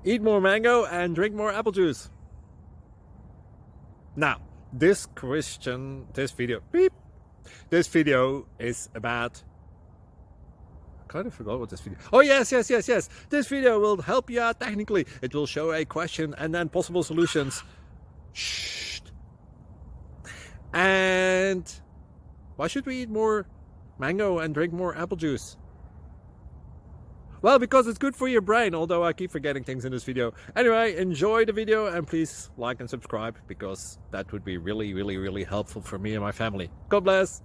Eat more mango and drink more apple juice. Now, this video is about, I kind of forgot what this video. Oh, yes. This video will help you out technically. It will show a question and then possible solutions. Shh. And why should we eat more mango and drink more apple juice? Well, because it's good for your brain, although I keep forgetting things in this video. Anyway, enjoy the video and please like and subscribe, because that would be really helpful for me and my family. God bless!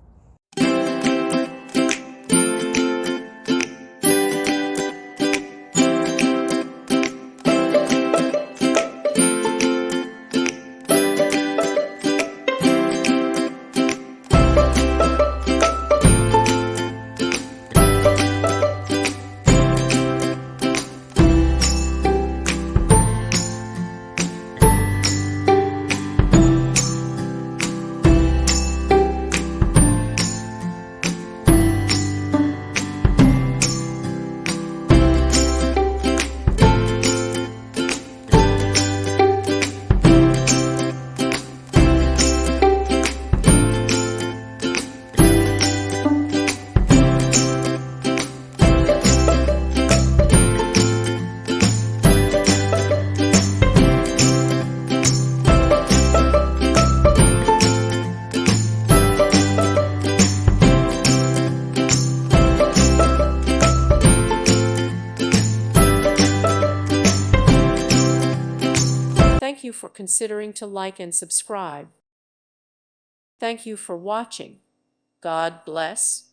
Thank you for considering to like and subscribe. Thank you for watching. God bless.